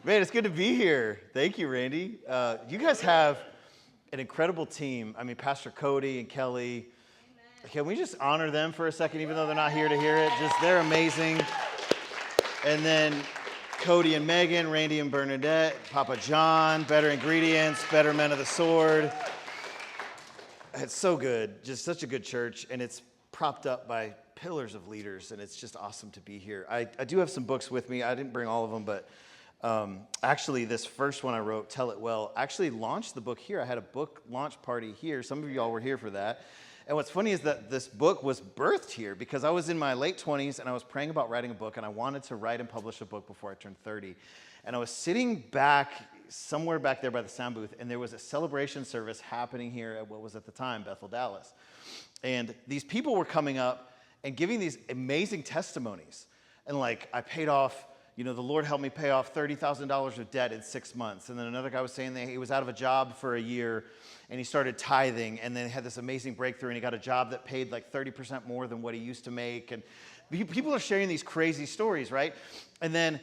Man, it's good to be here. Thank you, Randy. You guys have an incredible team. I mean, Pastor Cody and Kelly. Can we just honor them for a second, even though they're not here to hear it? They're amazing. And then Cody and Megan, Randy and Bernadette, Papa John, Better Ingredients, Better Men of the Sword. It's so good. Just such a good church. And it's propped up by pillars of leaders. And it's just awesome to be here. I do have some books with me. I didn't bring all of them, but actually, this first one I wrote, Tell It Well, actually launched the book here. I had a book launch party here. Some of y'all were here for that. And what's funny is that this book was birthed here because I was in my late 20s and I was praying about writing a book, and I wanted to write and publish a book before I turned 30. And I was sitting back, somewhere back there by the sound booth, and there was a celebration service happening here at what was at the time Bethel, Dallas. And these people were coming up and giving these amazing testimonies. And like, I paid off, the Lord helped me pay off $30,000 of debt in 6 months. And then another guy was saying that he was out of a job for a year and he started tithing, and then he had this amazing breakthrough and he got a job that paid like 30% more than what he used to make. And people are sharing these crazy stories, right? And then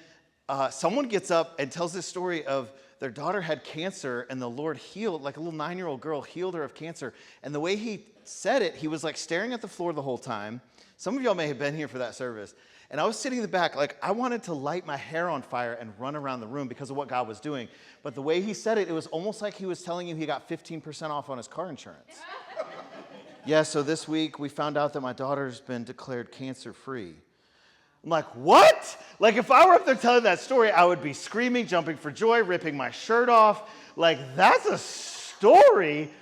someone gets up and tells this story of their daughter had cancer and the Lord healed, like a little 9-year-old girl healed her of cancer. And the way he said it, he was like staring at the floor the whole time. Some of y'all may have been here for that service. And I was sitting in the back, like I wanted to light my hair on fire and run around the room because of what God was doing. But the way he said it, it was almost like he was telling you he got 15% off on his car insurance. Yeah, so this week we found out that my daughter's been declared cancer-free. I'm like, what? Like if I were up there telling that story, I would be screaming, jumping for joy, ripping my shirt off. Like that's a story.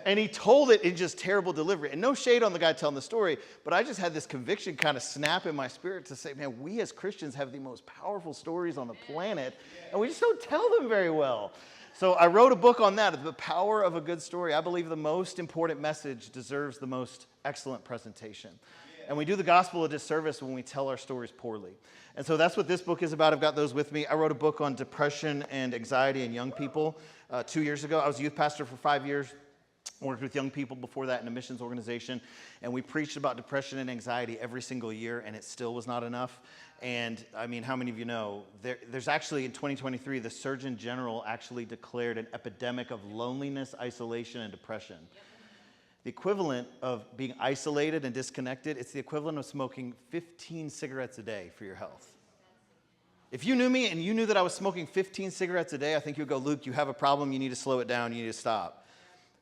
And he told it in just terrible delivery. And no shade on the guy telling the story, but I just had this conviction kind of snap in my spirit to say, man, we as Christians have the most powerful stories on the planet, and we just don't tell them very well. So I wrote a book on that, The Power of a Good Story. I believe the most important message deserves the most excellent presentation. And we do the gospel a disservice when we tell our stories poorly. And so that's what this book is about. I've got those with me. I wrote a book on depression and anxiety in young people 2 years ago. I was a youth pastor for 5 years. Worked with young people before that in a missions organization, and we preached about depression and anxiety every single year, and it still was not enough. And I mean, how many of you know, there's actually in 2023, the Surgeon General actually declared an epidemic of loneliness, isolation, and depression. The equivalent of being isolated and disconnected, it's the equivalent of smoking 15 cigarettes a day for your health. If you knew me and you knew that I was smoking 15 cigarettes a day, I think you would go, Luke, you have a problem, you need to slow it down, you need to stop.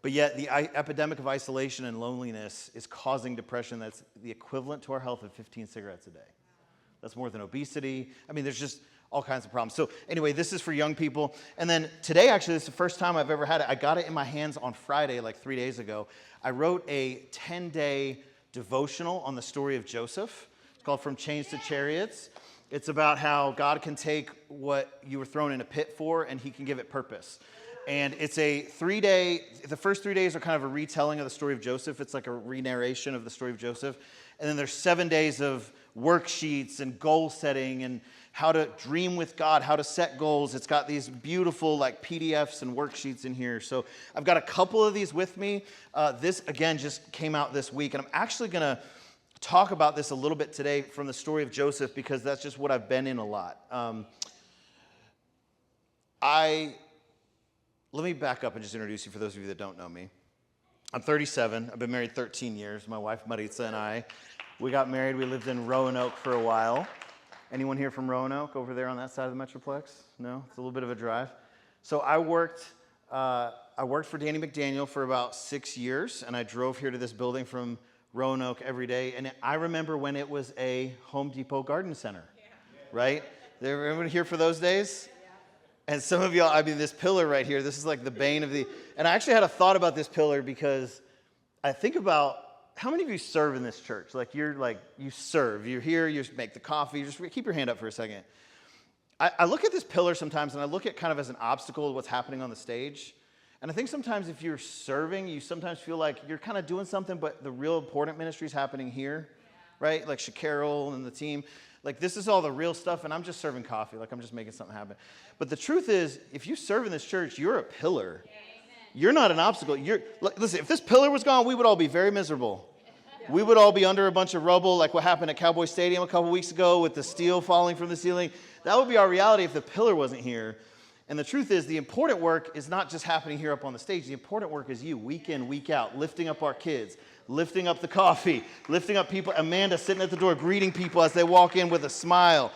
But yet the epidemic of isolation and loneliness is causing depression that's the equivalent to our health of 15 cigarettes a day. That's more than obesity. I mean, there's just all kinds of problems. So anyway, this is for young people. And then today, actually, this is the first time I've ever had it. I got it in my hands on Friday, like 3 days ago. I wrote a 10-day devotional on the story of Joseph. It's called From Chains to Chariots. It's about how God can take what you were thrown in a pit for and he can give it purpose. And it's a 3-day, the first 3 days are kind of a retelling of the story of Joseph. It's like a re-narration of the story of Joseph. And then there's 7 days of worksheets and goal setting and how to dream with God, how to set goals. It's got these beautiful like PDFs and worksheets in here. So I've got a couple of these with me. This, again, just came out this week. And I'm actually going to talk about this a little bit today from the story of Joseph because that's just what I've been in a lot. Let me back up and just introduce you for those of you that don't know me. I'm 37. I've been married 13 years. My wife, Maritza, and I, we got married. We lived in Roanoke for a while. Anyone here from Roanoke over there on that side of the Metroplex? No? It's a little bit of a drive. So I worked for Danny McDaniel for about 6 years, and I drove here to this building from Roanoke every day. And I remember when it was a Home Depot garden center, right? Everyone here for those days? And some of y'all, I mean, this pillar right here, this is like the bane of the... And I actually had a thought about this pillar because I think about how many of you serve in this church? You serve. You're here, you make the coffee. Just keep your hand up for a second. I look at this pillar sometimes, and I look at kind of as an obstacle to what's happening on the stage. And I think sometimes if you're serving, you sometimes feel like you're kind of doing something, but the real important ministry is happening here, right? Like Shacarol and the team. Like, this is all the real stuff, and I'm just serving coffee. Like, I'm just making something happen. But the truth is, if you serve in this church, you're a pillar. You're not an obstacle. Listen, if this pillar was gone, we would all be very miserable. We would all be under a bunch of rubble, like what happened at Cowboy Stadium a couple weeks ago with the steel falling from the ceiling. That would be our reality if the pillar wasn't here. And the truth is, the important work is not just happening here up on the stage. The important work is you, week in, week out, lifting up our kids, lifting up the coffee, lifting up people. Amanda sitting at the door, greeting people as they walk in with a smile.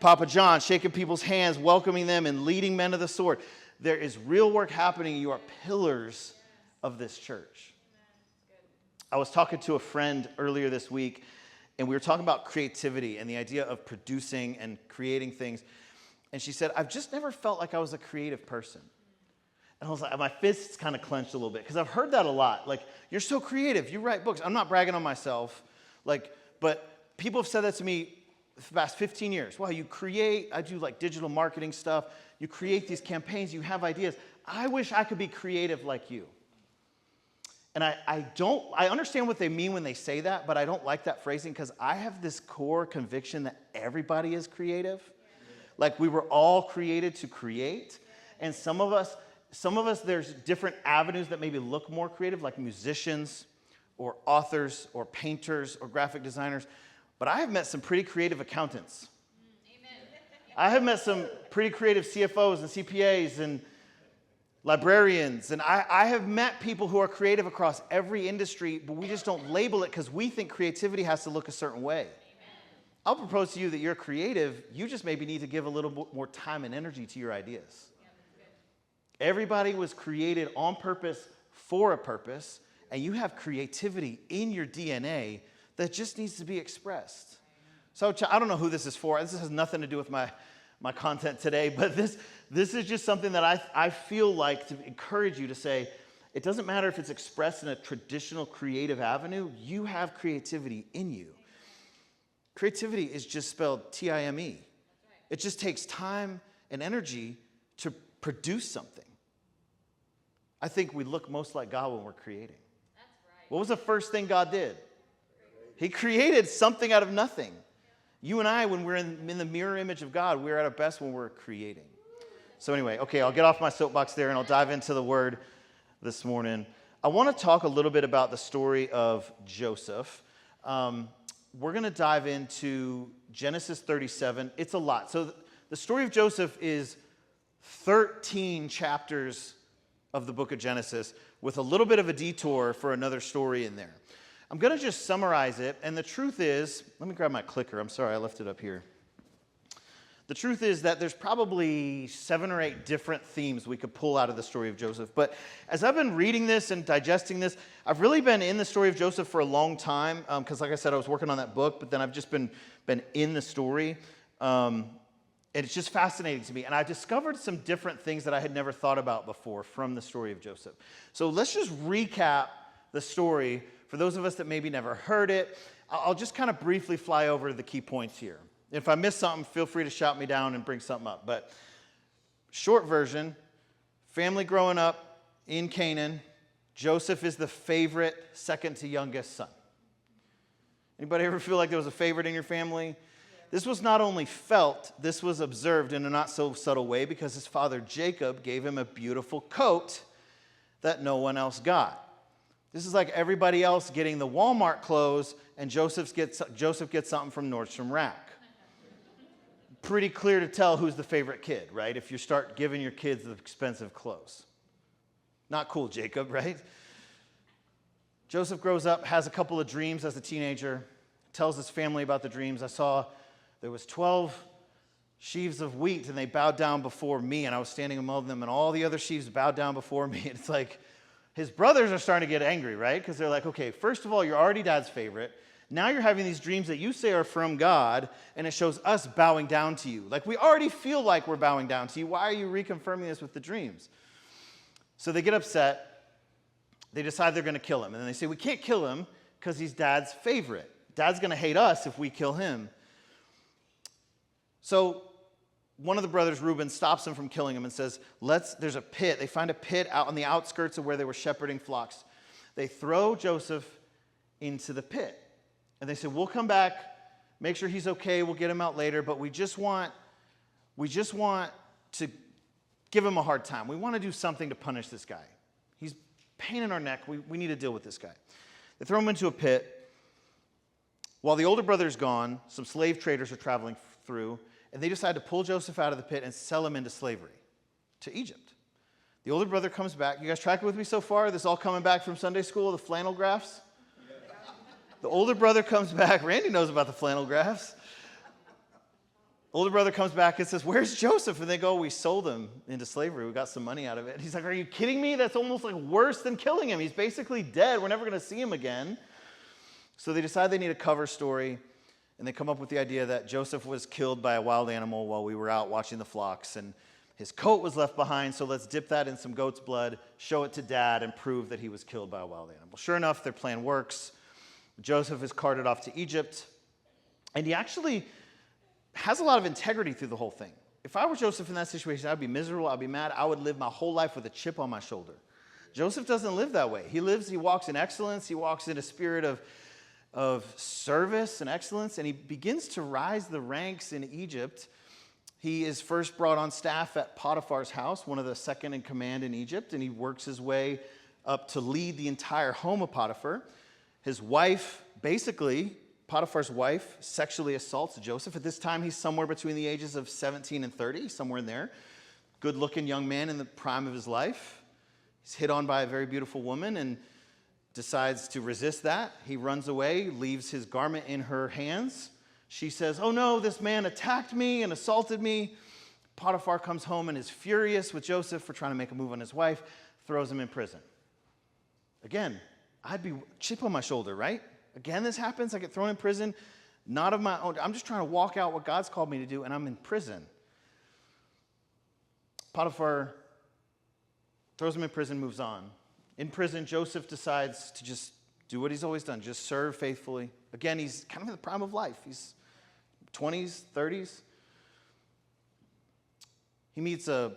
Papa John shaking people's hands, welcoming them, and leading men to the sword. There is real work happening. You are pillars of this church. I was talking to a friend earlier this week, and we were talking about creativity and the idea of producing and creating things. And she said, I've just never felt like I was a creative person. And I was like, my fists kind of clenched a little bit, because I've heard that a lot. Like, you're so creative, you write books. I'm not bragging on myself, but people have said that to me the past 15 years. Wow, you create, I do like digital marketing stuff. You create these campaigns, you have ideas. I wish I could be creative like you. And I understand what they mean when they say that, but I don't like that phrasing, because I have this core conviction that everybody is creative. Like, we were all created to create. And some of us, there's different avenues that maybe look more creative, like musicians or authors or painters or graphic designers. But I have met some pretty creative accountants. Amen. I have met some pretty creative CFOs and CPAs and librarians, and I have met people who are creative across every industry, but we just don't label it because we think creativity has to look a certain way. Amen. I'll propose to you that you're creative, you just maybe need to give a little bit more time and energy to your ideas. Yeah, everybody was created on purpose for a purpose, and you have creativity in your DNA that just needs to be expressed. So I don't know who this is for. This has nothing to do with my content today, but this is just something that I feel like to encourage you to say, it doesn't matter if it's expressed in a traditional creative avenue, you have creativity in you. Creativity is just spelled T-I-M-E. It just takes time and energy to produce something. I think we look most like God when we're creating. That's right. What was the first thing God did? He created something out of nothing. You and I, when we're in the mirror image of God, we're at our best when we're creating. So anyway, okay, I'll get off my soapbox there and I'll dive into the word this morning. I want to talk a little bit about the story of Joseph. We're going to dive into Genesis 37. It's a lot. So the story of Joseph is 13 chapters of the book of Genesis with a little bit of a detour for another story in there. I'm going to just summarize it, and the truth is, let me grab my clicker. I'm sorry, I left it up here. The truth is that there's probably 7 or 8 different themes we could pull out of the story of Joseph. But as I've been reading this and digesting this, I've really been in the story of Joseph for a long time, because like I said, I was working on that book, but then I've just been in the story. And it's just fascinating to me. And I discovered some different things that I had never thought about before from the story of Joseph. So let's just recap the story for those of us that maybe never heard it. I'll just kind of briefly fly over the key points here. If I miss something, feel free to shout me down and bring something up. But short version, family growing up in Canaan. Joseph is the favorite, second to youngest son. Anybody ever feel like there was a favorite in your family? Yeah. This was not only felt, this was observed in a not so subtle way, because his father Jacob gave him a beautiful coat that no one else got. This is like everybody else getting the Walmart clothes, and Joseph gets something from Nordstrom Rack. Pretty clear to tell who's the favorite kid, right? If you start giving your kids the expensive clothes. Not cool, Jacob, right? Joseph grows up, has a couple of dreams as a teenager, tells his family about the dreams. I saw there was 12 sheaves of wheat, and they bowed down before me, and I was standing among them, and all the other sheaves bowed down before me. And it's like, his brothers are starting to get angry, right? Because they're like, okay, first of all, you're already dad's favorite. Now you're having these dreams that you say are from God, and it shows us bowing down to you. Like, we already feel like we're bowing down to you. Why are you reconfirming this with the dreams? So they get upset. They decide they're going to kill him. And then they say, we can't kill him because he's dad's favorite. Dad's going to hate us if we kill him. So one of the brothers, Reuben, stops him from killing him and says, there's a pit. They find a pit out on the outskirts of where they were shepherding flocks. They throw Joseph into the pit. And they say, we'll come back, make sure he's okay, we'll get him out later, but we just want to give him a hard time. We want to do something to punish this guy. He's pain in our neck. We need to deal with this guy. They throw him into a pit. While the older brother's gone, some slave traders are traveling through, and they decide to pull Joseph out of the pit and sell him into slavery to Egypt. The older brother comes back. You guys tracking with me so far? This all coming back from Sunday school, the flannel graphs? The older brother comes back. Randy knows about the flannel graphs. Older brother comes back and says, "Where's Joseph?" And they go, "We sold him into slavery. We got some money out of it." And he's like, "Are you kidding me? That's almost like worse than killing him. He's basically dead. We're never going to see him again." So they decide they need a cover story, and they come up with the idea that Joseph was killed by a wild animal while we were out watching the flocks, and his coat was left behind, so let's dip that in some goat's blood, show it to Dad, and prove that he was killed by a wild animal. Sure enough, their plan works. Joseph is carted off to Egypt, and he actually has a lot of integrity through the whole thing. If I were Joseph in that situation, I'd be miserable, I'd be mad, I would live my whole life with a chip on my shoulder. Joseph doesn't live that way. He walks in excellence, he walks in a spirit of service and excellence, and he begins to rise the ranks in Egypt. He is first brought on staff at Potiphar's house, one of the second in command in Egypt, and he works his way up to lead the entire home of Potiphar. His wife, basically, Potiphar's wife, sexually assaults Joseph. At this time, he's somewhere between the ages of 17 and 30, somewhere in there. Good-looking young man in the prime of his life. He's hit on by a very beautiful woman and decides to resist that. He runs away, leaves his garment in her hands. She says, "Oh no, this man attacked me and assaulted me." Potiphar comes home and is furious with Joseph for trying to make a move on his wife, throws him in prison. Again, I'd be chip on my shoulder, right? Again, this happens. I get thrown in prison, not of my own. I'm just trying to walk out what God's called me to do, and I'm in prison. Potiphar throws him in prison, moves on. In prison, Joseph decides to just do what he's always done, just serve faithfully. Again, he's kind of in the prime of life. He's 20s, 30s. He meets a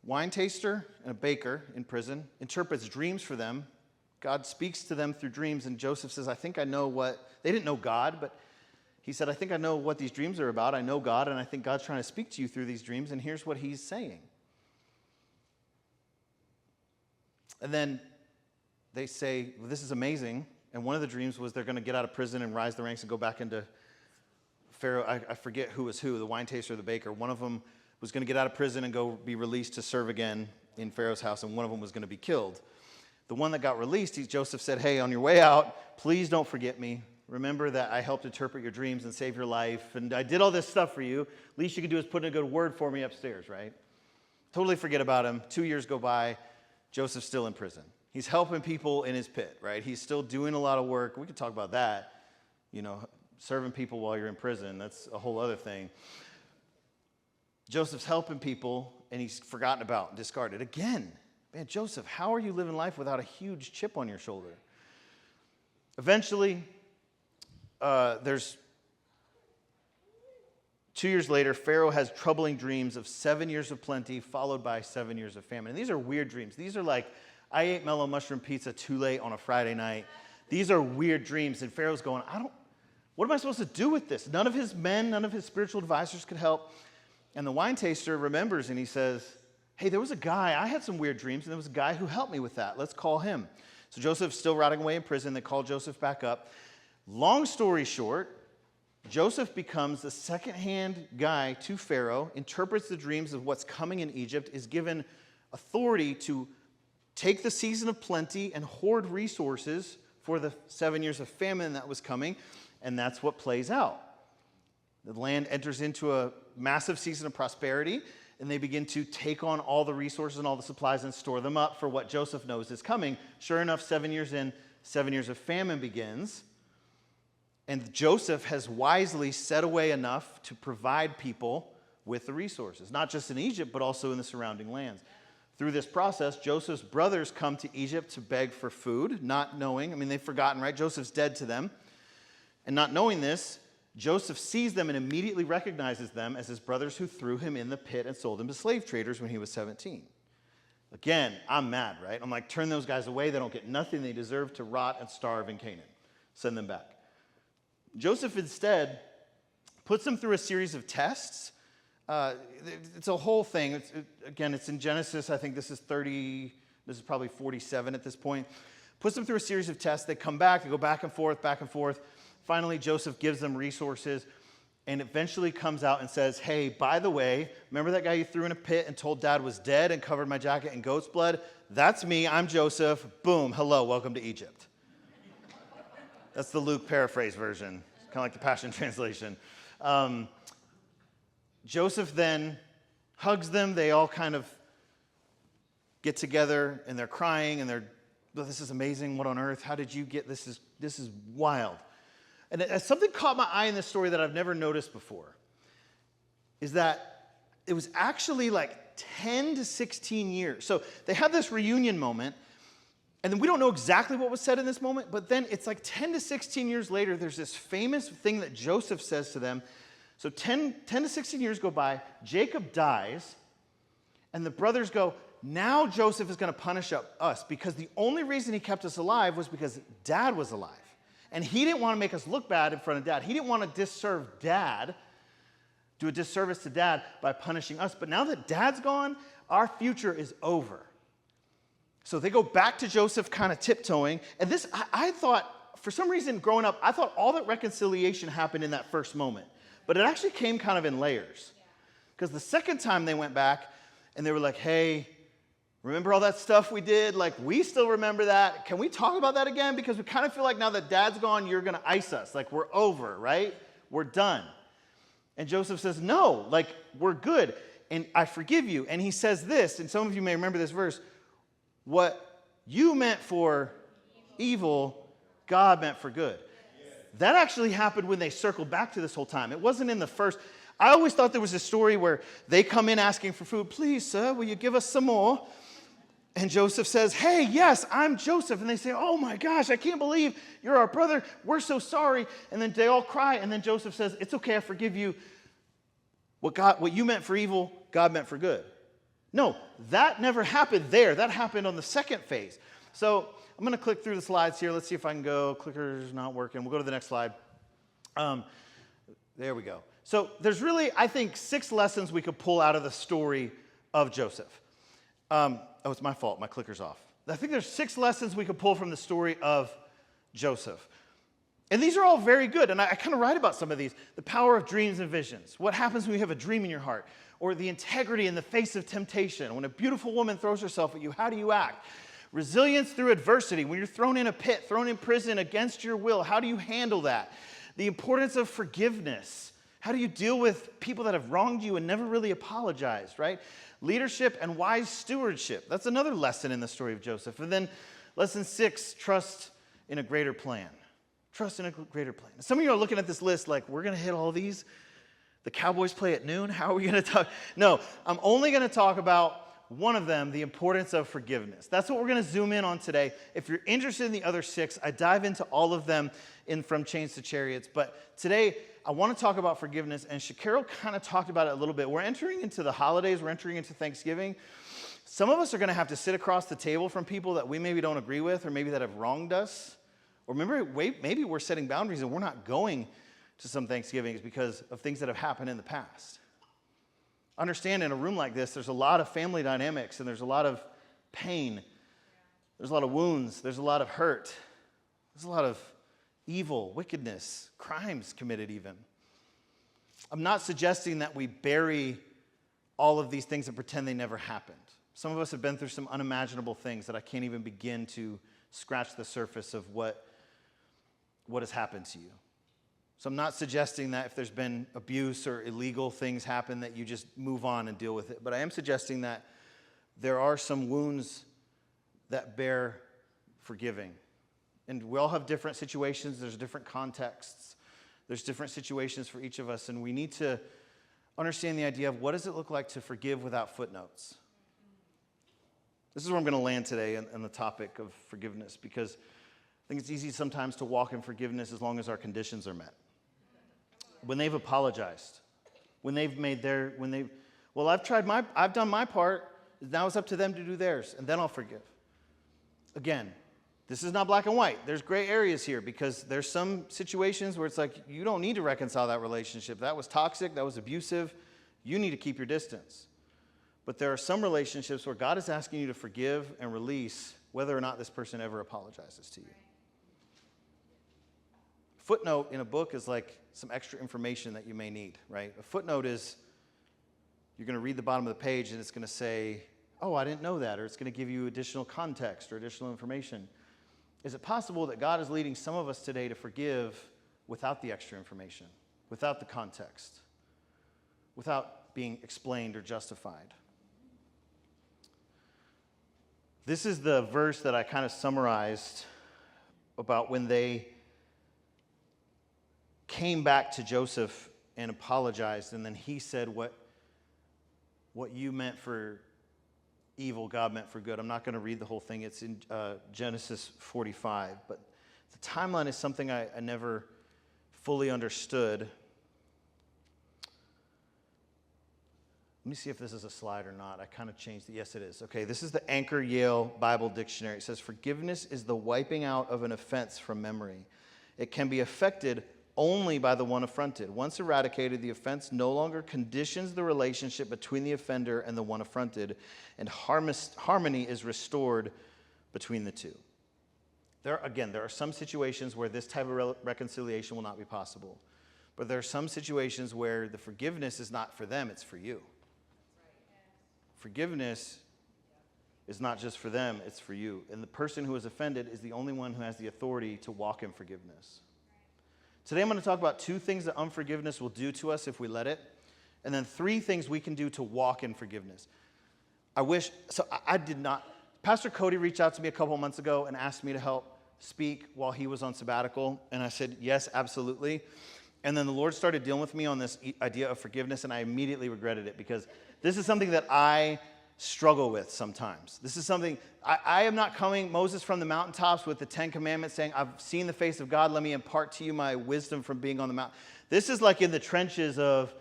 wine taster and a baker in prison, interprets dreams for them. God speaks to them through dreams, and Joseph says, "I think I know what," they didn't know God, but he said, "I think I know what these dreams are about. I know God, and I think God's trying to speak to you through these dreams, and here's what he's saying." And then they say, "Well, this is amazing." And one of the dreams was they're going to get out of prison and rise the ranks and go back into Pharaoh. I forget who was who, the wine taster or the baker. One of them was going to get out of prison and go be released to serve again in Pharaoh's house, and one of them was going to be killed. The one that got released, Joseph said, "Hey, on your way out, please don't forget me. Remember that I helped interpret your dreams and save your life, and I did all this stuff for you. Least you could do is put in a good word for me upstairs," right? Totally forget about him. 2 years go by. Joseph's still in prison. He's helping people in his pit, right? He's still doing a lot of work. We could talk about that. Serving people while you're in prison, that's a whole other thing. Joseph's helping people, and he's forgotten about, discarded. Again, man, Joseph, how are you living life without a huge chip on your shoulder? Eventually, there's 2 years later, Pharaoh has troubling dreams of 7 years of plenty, followed by 7 years of famine. And these are weird dreams. These are like, I ate mellow mushroom pizza too late on a Friday night. These are weird dreams. And Pharaoh's going, what am I supposed to do with this? None of his men, none of his spiritual advisors could help. And the wine taster remembers, and he says, "Hey, there was a guy, I had some weird dreams, and there was a guy who helped me with that. Let's call him." So Joseph's still rotting away in prison. They call Joseph back up. Long story short, Joseph becomes the second-hand guy to Pharaoh, interprets the dreams of what's coming in Egypt, is given authority to take the season of plenty and hoard resources for the 7 years of famine that was coming, and that's what plays out. The land enters into a massive season of prosperity, and they begin to take on all the resources and all the supplies and store them up for what Joseph knows is coming. Sure enough, 7 years in, 7 years of famine begins, and Joseph has wisely set away enough to provide people with the resources, not just in Egypt, but also in the surrounding lands. Through this process, Joseph's brothers come to Egypt to beg for food, not knowing, they've forgotten, right? Joseph's dead to them. And not knowing this, Joseph sees them and immediately recognizes them as his brothers who threw him in the pit and sold him to slave traders when he was 17. Again, I'm mad, right? I'm like, turn those guys away. They don't get nothing. They deserve to rot and starve in Canaan. Send them back. Joseph instead puts them through a series of tests. It's a whole thing. It's in Genesis. I think this is probably 47 at this point. Puts them through a series of tests. They come back. They go back and forth, back and forth. Finally, Joseph gives them resources and eventually comes out and says, hey, by the way, remember that guy you threw in a pit and told dad was dead and covered my jacket in goat's blood? That's me. I'm Joseph. Boom. Hello. Welcome to Egypt. That's the Luke paraphrase version, kind of like the Passion Translation. Joseph then hugs them. They all kind of get together and they're crying and this is amazing. What on earth? How did you get this? This is wild. And something caught my eye in this story that I've never noticed before, is that it was actually like 10 to 16 years. So they had this reunion moment, and then we don't know exactly what was said in this moment, but then it's like 10 to 16 years later, there's this famous thing that Joseph says to them. So 10 to 16 years go by, Jacob dies, and the brothers go, now Joseph is going to punish us because the only reason he kept us alive was because dad was alive. And he didn't want to make us look bad in front of dad. He didn't want to do a disservice to dad by punishing us. But now that dad's gone, our future is over. So they go back to Joseph kind of tiptoeing. And this, I thought, for some reason growing up, I thought all that reconciliation happened in that first moment. But it actually came kind of in layers. Because the second time they went back and they were like, hey, remember all that stuff we did? Like, we still remember that. Can we talk about that again? Because we kind of feel like now that dad's gone, you're going to ice us. Like, we're over, right? We're done. And Joseph says, no, like, we're good. And I forgive you. And he says this, and some of you may remember this verse, what you meant for evil, God meant for good. That actually happened when they circled back to this whole time. It wasn't in the first. I always thought there was a story where they come in asking for food. Please, sir, will you give us some more? And Joseph says, hey, yes, I'm Joseph. And they say, oh my gosh, I can't believe you're our brother. We're so sorry. And then they all cry. And then Joseph says, it's okay, I forgive you. What you meant for evil, God meant for good. No, that never happened there. That happened on the second phase. So I'm going to click through the slides here. Let's see if I can go. Clicker's not working. We'll go to the next slide. There we go. So there's really, I think, 6 lessons we could pull out of the story of Joseph. Oh, it's my fault. My clicker's off. I think there's 6 lessons we could pull from the story of Joseph. And these are all very good. And I kind of write about some of these. The power of dreams and visions. What happens when you have a dream in your heart? Or the integrity in the face of temptation. When a beautiful woman throws herself at you, how do you act? Resilience through adversity. When you're thrown in a pit, thrown in prison against your will, how do you handle that? The importance of forgiveness. How do you deal with people that have wronged you and never really apologized, right? Leadership and wise stewardship. That's another lesson in the story of Joseph. And then lesson 6, trust in a greater plan. Trust in a greater plan. Some of you are looking at this list like, we're going to hit all these? The Cowboys play at noon? How are we going to talk? No, I'm only going to talk about one of them, the importance of forgiveness. That's what we're going to zoom in on today. If you're interested in the other 6, I dive into all of them in From Chains to Chariots. But today, I want to talk about forgiveness, and Shakiro kind of talked about it a little bit. We're entering into the holidays. We're entering into Thanksgiving. Some of us are going to have to sit across the table from people that we maybe don't agree with or maybe that have wronged us. Or maybe we're setting boundaries and we're not going to some Thanksgivings because of things that have happened in the past. Understand, in a room like this, there's a lot of family dynamics and there's a lot of pain. There's a lot of wounds. There's a lot of hurt. There's a lot of evil, wickedness, crimes committed even. I'm not suggesting that we bury all of these things and pretend they never happened. Some of us have been through some unimaginable things that I can't even begin to scratch the surface of what has happened to you. So I'm not suggesting that if there's been abuse or illegal things happen that you just move on and deal with it. But I am suggesting that there are some wounds that bear forgiving. And we all have different situations. There's different contexts. There's different situations for each of us. And we need to understand the idea of what does it look like to forgive without footnotes. This is where I'm going to land today on the topic of forgiveness, because I think it's easy sometimes to walk in forgiveness as long as our conditions are met. When they've apologized, when they've made I've done my part, now it's up to them to do theirs, and then I'll forgive. Again, this is not black and white. There's gray areas here because there's some situations where it's like, you don't need to reconcile that relationship. That was toxic, that was abusive. You need to keep your distance. But there are some relationships where God is asking you to forgive and release whether or not this person ever apologizes to you. footnote in a book is like some extra information that you may need, right? A footnote is you're going to read the bottom of the page and it's going to say, oh, I didn't know that, or it's going to give you additional context or additional information. Is it possible that God is leading some of us today to forgive without the extra information, without the context, without being explained or justified? This is the verse that I kind of summarized about when they came back to Joseph and apologized, and then he said, what you meant for evil, God meant for good. I'm not going to read the whole thing. It's in Genesis 45. But the timeline is something I never fully understood. Let me see if this is a slide or not. I kind of changed it. Yes, it is. Okay, this is the Anchor Yale Bible Dictionary. It says, forgiveness is the wiping out of an offense from memory. It can be effected only by the one affronted. Once eradicated, the offense no longer conditions the relationship between the offender and the one affronted, and harmony is restored between the two. There are some situations where this type of reconciliation will not be possible. But there are some situations where the forgiveness is not for them, it's for you. Forgiveness is not just for them, it's for you. And the person who is offended is the only one who has the authority to walk in forgiveness. Today I'm going to talk about 2 things that unforgiveness will do to us if we let it, and then 3 things we can do to walk in forgiveness. I did not. Pastor Cody reached out to me a couple of months ago and asked me to help speak while he was on sabbatical, and I said, yes, absolutely. And then the Lord started dealing with me on this idea of forgiveness, and I immediately regretted it because this is something that I struggle with sometimes. This is something, I am not coming, Moses from the mountaintops with the 10 commandments saying, I've seen the face of God, let me impart to you my wisdom from being on the mountain. This is like in the trenches of,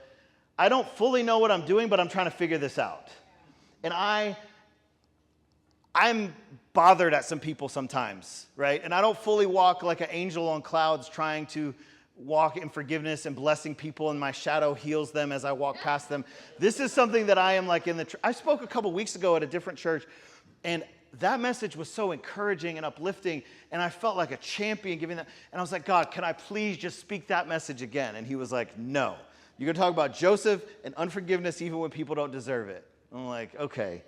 I don't fully know what I'm doing, but I'm trying to figure this out. And I'm bothered at some people sometimes, right? And I don't fully walk like an angel on clouds trying to walk in forgiveness and blessing people, and my shadow heals them as I walk past them. This is something that I am like I spoke a couple weeks ago at a different church, and that message was so encouraging and uplifting, and I felt like a champion giving that. And I was like, God, can I please just speak that message again? And he was like, no. You're going to talk about Joseph and unforgiveness even when people don't deserve it. I'm like, okay.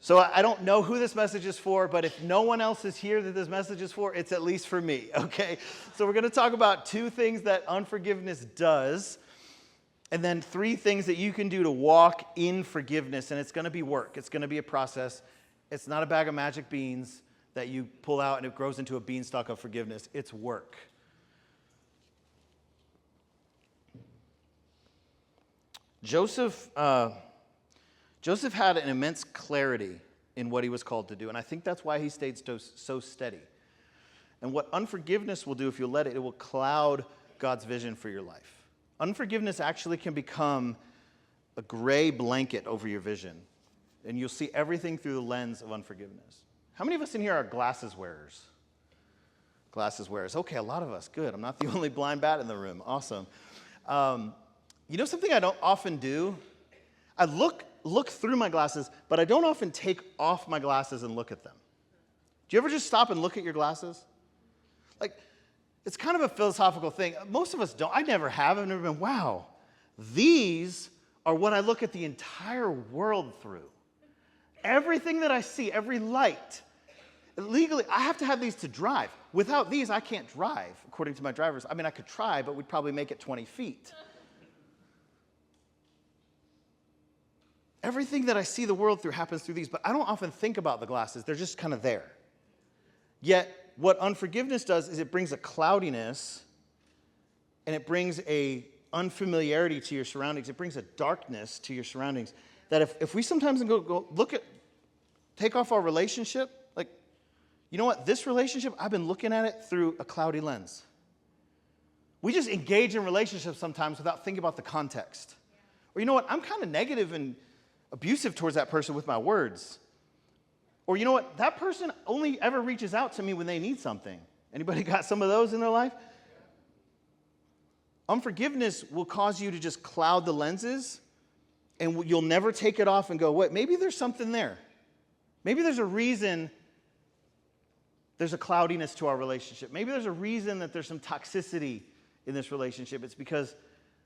So I don't know who this message is for, but if no one else is here that this message is for, it's at least for me, okay? So we're going to talk about 2 things that unforgiveness does, and then 3 things that you can do to walk in forgiveness, and it's going to be work. It's going to be a process. It's not a bag of magic beans that you pull out and it grows into a beanstalk of forgiveness. It's work. Joseph had an immense clarity in what he was called to do, and I think that's why he stayed so steady. And what unforgiveness will do, if you let it, it will cloud God's vision for your life. Unforgiveness actually can become a gray blanket over your vision, and you'll see everything through the lens of unforgiveness. How many of us in here are glasses wearers? Glasses wearers. Okay, a lot of us. Good. I'm not the only blind bat in the room. Awesome. You know something I don't often do? I look through my glasses, but I don't often take off my glasses and look at them. Do you ever just stop and look at your glasses? Like, it's kind of a philosophical thing. Most of us don't. I never have. I've never been, wow, these are what I look at the entire world through. Everything that I see, every light. Legally, I have to have these to drive. Without these, I can't drive, according to my drivers. I mean, I could try, but we'd probably make it 20 feet. Everything that I see the world through happens through these, but I don't often think about the glasses. They're just kind of there. Yet, what unforgiveness does is it brings a cloudiness, and it brings a unfamiliarity to your surroundings. It brings a darkness to your surroundings that if we sometimes go take off our relationship, like, you know what? This relationship, I've been looking at it through a cloudy lens. We just engage in relationships sometimes without thinking about the context. Or you know what? I'm kind of negative and abusive towards that person with my words. Or you know what? That person only ever reaches out to me when they need something. Anybody got some of those in their life? Unforgiveness will cause you to just cloud the lenses, and you'll never take it off and go, wait, maybe there's something there. Maybe there's a reason there's a cloudiness to our relationship. Maybe there's a reason that there's some toxicity in this relationship. It's because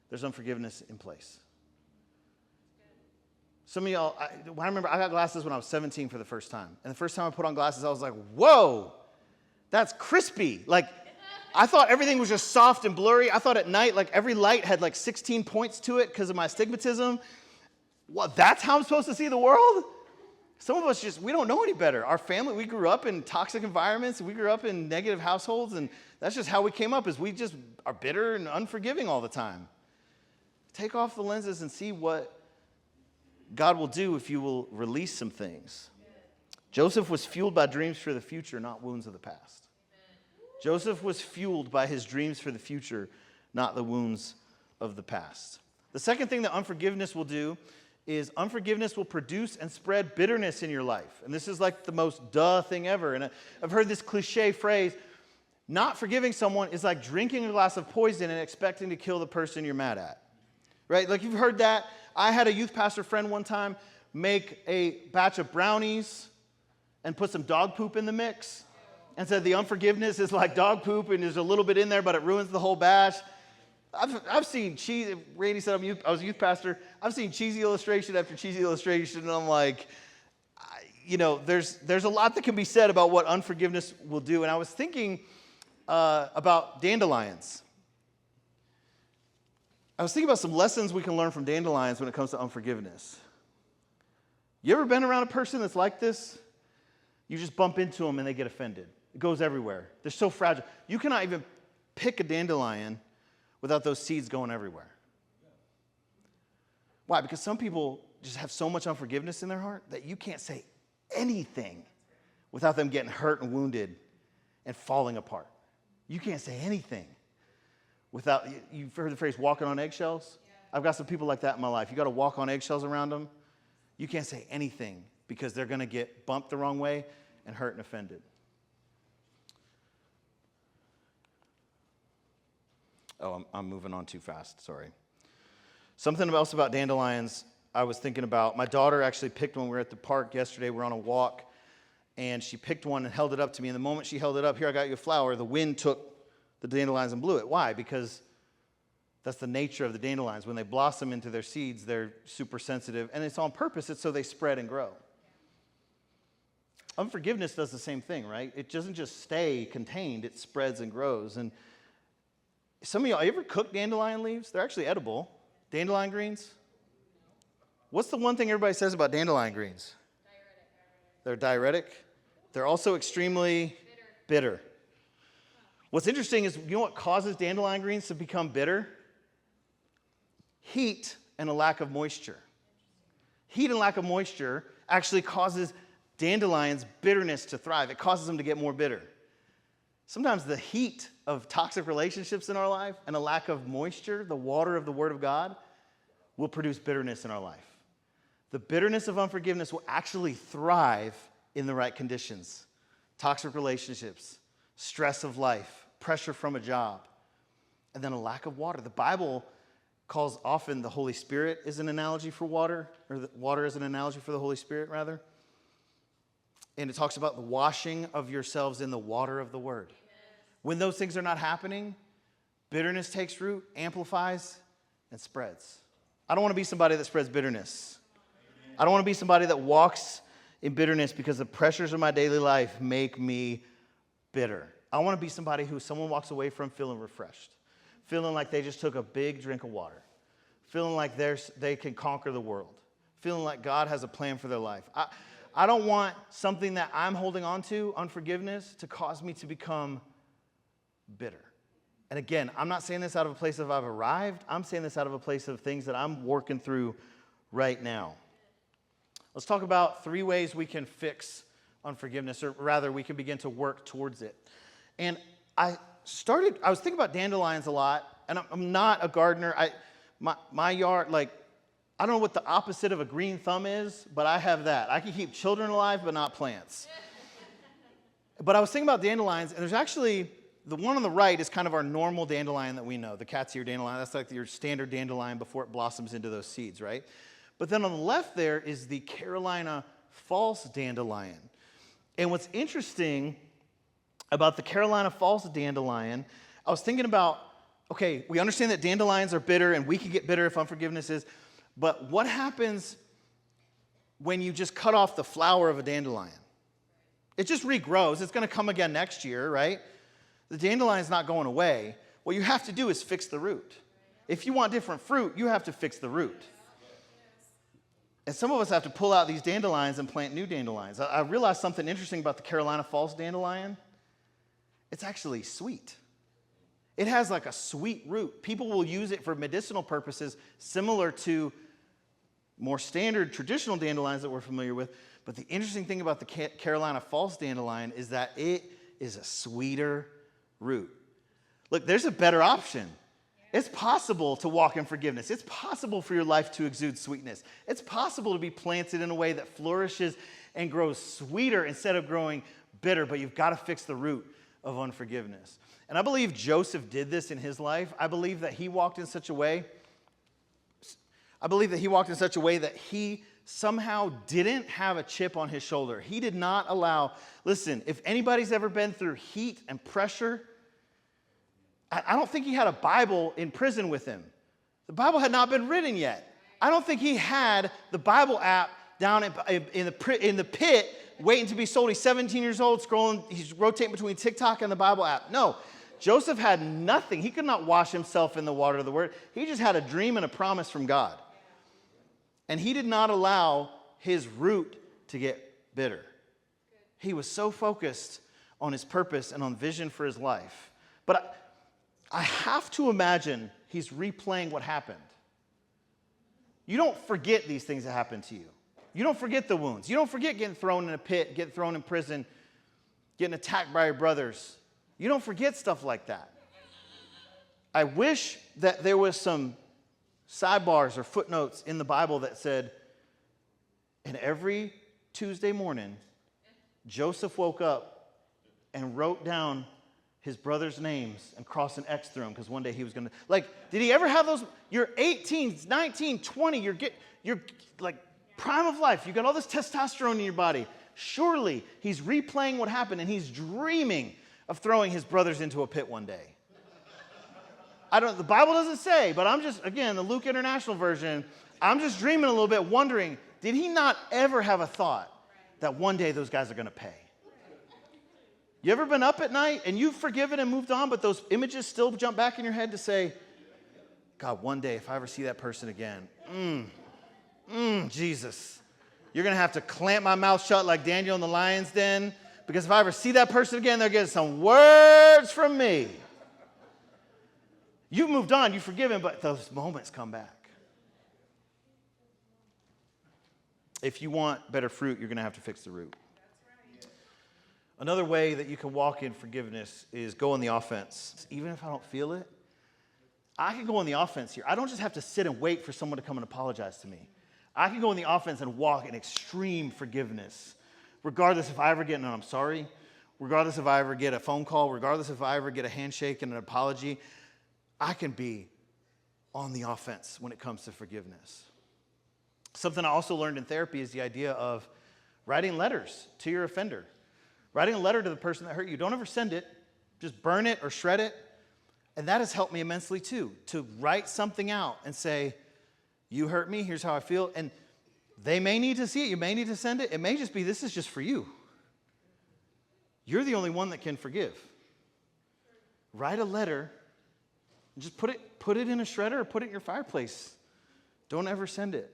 there's unforgiveness in place. Some of y'all, I remember I got glasses when I was 17 for the first time. And the first time I put on glasses, I was like, whoa, that's crispy. Like, I thought everything was just soft and blurry. I thought at night, like every light had like 16 points to it because of my astigmatism. What, that's how I'm supposed to see the world? Some of us we don't know any better. Our family, we grew up in toxic environments. We grew up in negative households, and that's just how we came up, is we just are bitter and unforgiving all the time. Take off the lenses and see what God will do if you will release some things. Joseph was fueled by dreams for the future, not wounds of the past. Joseph was fueled by his dreams for the future, not the wounds of the past. The second thing that unforgiveness will do is unforgiveness will produce and spread bitterness in your life. And this is like the most duh thing ever. And I've heard this cliche phrase, not forgiving someone is like drinking a glass of poison and expecting to kill the person you're mad at. Right? Like, you've heard that. I had a youth pastor friend one time make a batch of brownies and put some dog poop in the mix and said the unforgiveness is like dog poop and there's a little bit in there, but it ruins the whole batch. I've seen cheesy, Randy said I was a youth pastor. I've seen cheesy illustration after cheesy illustration, and I'm like, there's a lot that can be said about what unforgiveness will do. And I was thinking about dandelions. I was thinking about some lessons we can learn from dandelions when it comes to unforgiveness. You ever been around a person that's like this? You just bump into them and they get offended. It goes everywhere. They're so fragile. You cannot even pick a dandelion without those seeds going everywhere. Why? Because some people just have so much unforgiveness in their heart that you can't say anything without them getting hurt and wounded and falling apart. You can't say anything without, you've heard the phrase walking on eggshells? Yeah. I've got some people like that in my life. You got to walk on eggshells around them. You can't say anything because they're going to get bumped the wrong way and hurt and offended. Oh, I'm moving on too fast, sorry. Something else about dandelions I was thinking about. My daughter actually picked one. We were at the park yesterday. We were on a walk, and she picked one and held it up to me. And the moment she held it up, here, I got you a flower, the wind took the dandelions and blew it. Why? Because that's the nature of the dandelions. When they blossom into their seeds, they're super sensitive, and it's on purpose. It's so they spread and grow. Unforgiveness does the same thing, right? It doesn't just stay contained. It spreads and grows. And some of y'all, you ever cook dandelion leaves? They're actually edible. Dandelion greens? What's the one thing everybody says about dandelion greens? Diuretic. They're diuretic. They're also extremely bitter. What's interesting is, you know what causes dandelion greens to become bitter? Heat and a lack of moisture. Heat and lack of moisture actually causes dandelions' bitterness to thrive. It causes them to get more bitter. Sometimes the heat of toxic relationships in our life and a lack of moisture, the water of the Word of God, will produce bitterness in our life. The bitterness of unforgiveness will actually thrive in the right conditions. Toxic relationships, stress of life, pressure from a job, and then a lack of water. The Bible calls often the Holy Spirit is an analogy for water, or the water is an analogy for the Holy Spirit, rather. And it talks about the washing of yourselves in the water of the Word. Amen. When those things are not happening, bitterness takes root, amplifies, and spreads. I don't want to be somebody that spreads bitterness. Amen. I don't want to be somebody that walks in bitterness because the pressures of my daily life make me bitter. I want to be somebody who someone walks away from feeling refreshed, feeling like they just took a big drink of water, feeling like they can conquer the world, feeling like God has a plan for their life. I don't want something that I'm holding on to, unforgiveness, to cause me to become bitter. And again, I'm not saying this out of a place of I've arrived. I'm saying this out of a place of things that I'm working through right now. Let's talk about 3 ways we can fix unforgiveness, or rather, we can begin to work towards it. And I was thinking about dandelions a lot, and I'm not a gardener. My yard, I don't know what the opposite of a green thumb is, but I have that. I can keep children alive, but not plants. But I was thinking about dandelions, and there's actually, the one on the right is kind of our normal dandelion that we know, the cat's ear dandelion. That's like your standard dandelion before it blossoms into those seeds, right? But then on the left there is the Carolina false dandelion. And what's interesting about the Carolina Falls dandelion, I was thinking about, okay, we understand that dandelions are bitter and we can get bitter if unforgiveness is, but what happens when you just cut off the flower of a dandelion? It just regrows. It's going to come again next year, right? The dandelion's not going away. What you have to do is fix the root. If you want different fruit, you have to fix the root. And some of us have to pull out these dandelions and plant new dandelions. I realized something interesting about the Carolina Falls dandelion. It's actually sweet. It has like a sweet root. People will use it for medicinal purposes, similar to more standard traditional dandelions that we're familiar with. But the interesting thing about the Carolina Falls dandelion is that it is a sweeter root. Look, there's a better option. It's possible to walk in forgiveness. It's possible for your life to exude sweetness. It's possible to be planted in a way that flourishes and grows sweeter instead of growing bitter, but you've got to fix the root of unforgiveness. And I believe Joseph did this in his life. I believe that he walked in such a way that he somehow didn't have a chip on his shoulder. He did not allow, listen, if anybody's ever been through heat and pressure, I don't think he had a Bible in prison with him. The Bible had not been written yet. I don't think he had the Bible app down in the pit waiting to be sold. He's 17 years old, scrolling, he's rotating between TikTok and the Bible app. No, Joseph had nothing. He could not wash himself in the water of the word. He just had a dream and a promise from God. And he did not allow his root to get bitter. He was so focused on his purpose and on vision for his life. But I have to imagine he's replaying what happened. You don't forget these things that happened to you. You don't forget the wounds. You don't forget getting thrown in a pit, getting thrown in prison, getting attacked by your brothers. You don't forget stuff like that. I wish that there was some sidebars or footnotes in the Bible that said, and every Tuesday morning, Joseph woke up and wrote down his brother's names and crossed an X through them because one day he was going to, like, did he ever have those? You're 18, 19, 20, you're like prime of life. You got all this testosterone in your body. Surely he's replaying what happened and he's dreaming of throwing his brothers into a pit one day. The Bible doesn't say, but I'm just, again, the Luke International version, I'm just dreaming a little bit, wondering, did he not ever have a thought that one day those guys are going to pay? You ever been up at night and you've forgiven and moved on, but those images still jump back in your head to say, God, one day if I ever see that person again, Jesus, you're going to have to clamp my mouth shut like Daniel in the lion's den, because if I ever see that person again, they're getting some words from me. You've moved on, you've forgiven, but those moments come back. If you want better fruit, you're going to have to fix the root. Another way that you can walk in forgiveness is go on the offense. Even if I don't feel it, I can go on the offense here. I don't just have to sit and wait for someone to come and apologize to me. I can go on the offense and walk in extreme forgiveness, regardless if I ever get an I'm sorry, regardless if I ever get a phone call, regardless if I ever get a handshake and an apology. I can be on the offense when it comes to forgiveness. Something I also learned in therapy is the idea of writing letters to your offender. Writing a letter to the person that hurt you. Don't ever send it. Just burn it or shred it. And that has helped me immensely too, to write something out and say, you hurt me, here's how I feel. And they may need to see it. You may need to send it. It may just be, this is just for you. You're the only one that can forgive. Write a letter. Just put it in a shredder or put it in your fireplace. Don't ever send it.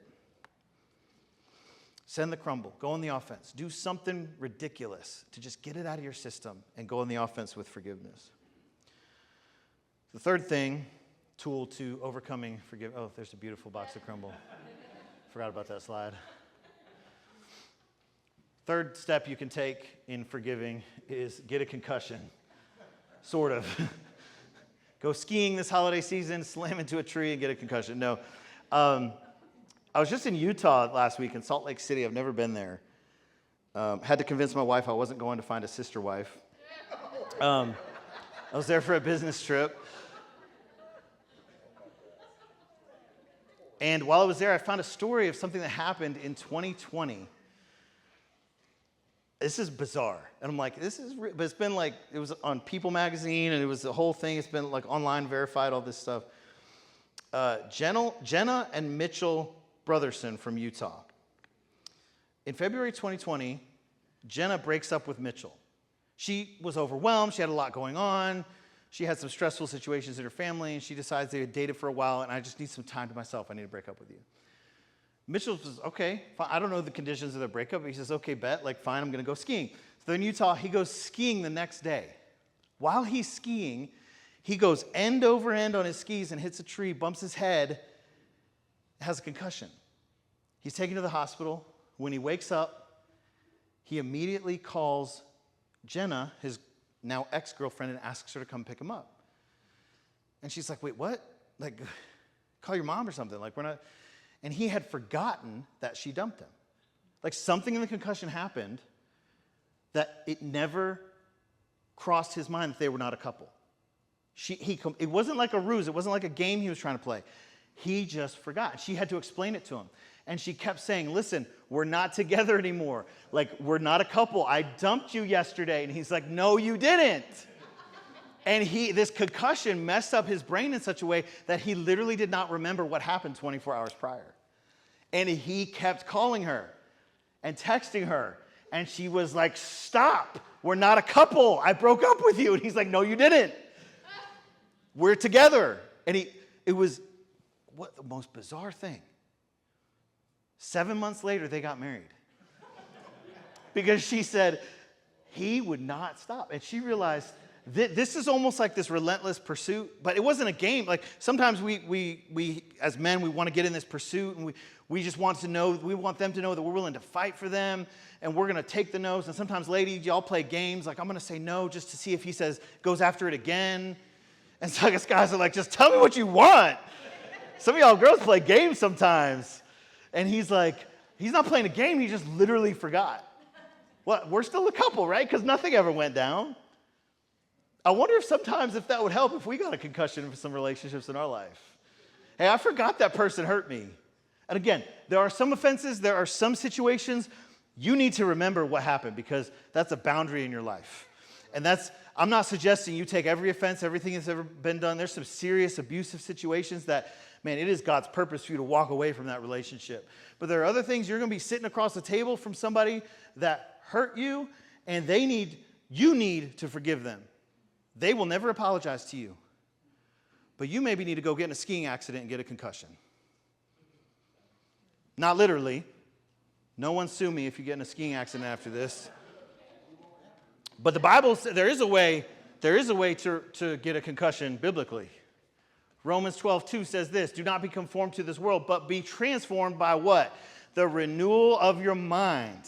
Send the crumble. Go on the offense. Do something ridiculous to just get it out of your system and go on the offense with forgiveness. The third tool to overcoming forgiveness. Oh, there's a beautiful box of crumble. Forgot about that slide. Third step you can take in forgiving is get a concussion. Sort of. Go skiing this holiday season, slam into a tree, and get a concussion. No. I was just in Utah last week in Salt Lake City. I've never been there. Had to convince my wife I wasn't going to find a sister wife. I was there for a business trip. And while I was there, I found a story of something that happened in 2020. this is bizarre. And I'm like, but it's been like, it was on People magazine, and it was the whole thing. It's been like online verified, all this stuff. Jenna and Mitchell Brotherson from Utah. In February 2020, Jenna breaks up with Mitchell. She was overwhelmed. She had a lot going on. She had some stressful situations in her family, and she decides they had dated for a while, and I just need some time to myself. I need to break up with you. Mitchell says, okay, fine. I don't know the conditions of their breakup. He says, okay, bet, like, fine, I'm going to go skiing. So in Utah, he goes skiing the next day. While he's skiing, he goes end over end on his skis and hits a tree, bumps his head, has a concussion. He's taken to the hospital. When he wakes up, he immediately calls Jenna, his now ex-girlfriend, and asks her to come pick him up. And she's like, wait, what? Like, call your mom or something. Like, we're not... And he had forgotten that she dumped him. Like, something in the concussion happened that it never crossed his mind that they were not a couple. It wasn't like a ruse. It wasn't like a game he was trying to play. He just forgot. She had to explain it to him. And she kept saying, listen, we're not together anymore. Like, we're not a couple. I dumped you yesterday. And he's like, no, you didn't. And this concussion messed up his brain in such a way that he literally did not remember what happened 24 hours prior. And he kept calling her and texting her. And she was like, stop. We're not a couple. I broke up with you. And he's like, no, you didn't. We're together. And it was what the most bizarre thing. 7 months later, they got married. Because she said he would not stop. And she realized this is almost like this relentless pursuit, but it wasn't a game. Like, sometimes we as men, we want to get in this pursuit, and we just want them to know that we're willing to fight for them, and we're going to take the no's. And sometimes, ladies, y'all play games. Like, I'm going to say no just to see if he goes after it again. And so I guess guys are like, just tell me what you want. Some of y'all girls play games sometimes. And he's like, he's not playing a game. He just literally forgot. What? We're still a couple, right? Because nothing ever went down. I wonder if sometimes if that would help if we got a concussion for some relationships in our life. Hey, I forgot that person hurt me. And again, there are some offenses, there are some situations you need to remember what happened, because that's a boundary in your life. And I'm not suggesting you take every offense, everything that's ever been done. There's some serious abusive situations that, man, it is God's purpose for you to walk away from that relationship. But there are other things. You're going to be sitting across the table from somebody that hurt you, and you need to forgive them. They will never apologize to you. But you maybe need to go get in a skiing accident and get a concussion. Not literally. No one sue me if you get in a skiing accident after this. But the Bible says there is a way to get a concussion biblically. Romans 12:2 says this, do not be conformed to this world, but be transformed by what? The renewal of your mind,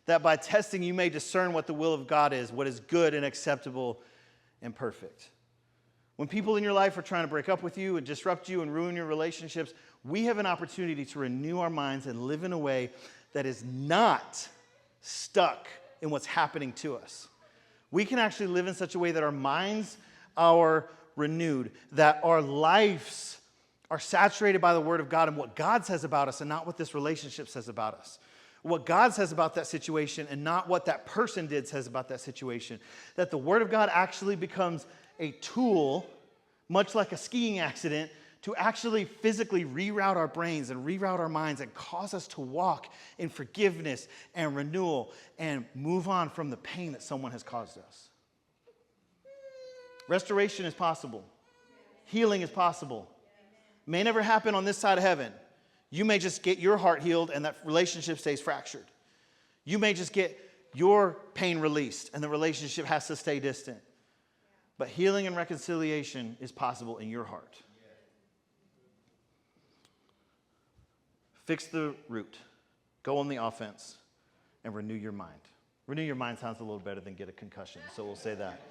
that by testing you may discern what the will of God is, what is good and acceptable and perfect. When people in your life are trying to break up with you and disrupt you and ruin your relationships, we have an opportunity to renew our minds and live in a way that is not stuck in what's happening to us. We can actually live in such a way that our minds are renewed, that our lives are saturated by the Word of God and what God says about us and not what this relationship says about us. What God says about that situation and not what that person did says about that situation. That the Word of God actually becomes a tool, much like a skiing accident, to actually physically reroute our brains and reroute our minds and cause us to walk in forgiveness and renewal and move on from the pain that someone has caused us. Restoration is possible. Healing is possible. May never happen on this side of heaven. You may just get your heart healed and that relationship stays fractured. You may just get your pain released and the relationship has to stay distant. But healing and reconciliation is possible in your heart. Fix the root. Go on the offense and renew your mind. Renew your mind sounds a little better than get a concussion, so we'll say that.